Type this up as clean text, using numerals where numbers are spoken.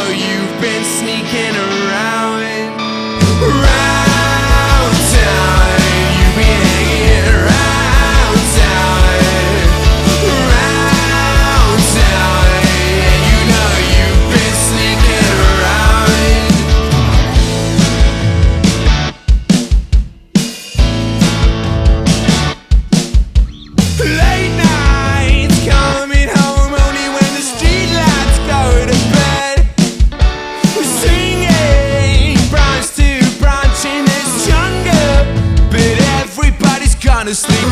know you've been sneaking around round town. You've been hanging around town, round town, and you know you've been sneaking around. Late nights coming home only when the streetlights go to bed. Singing branch to branch in this jungle, but everybody's gonna sleep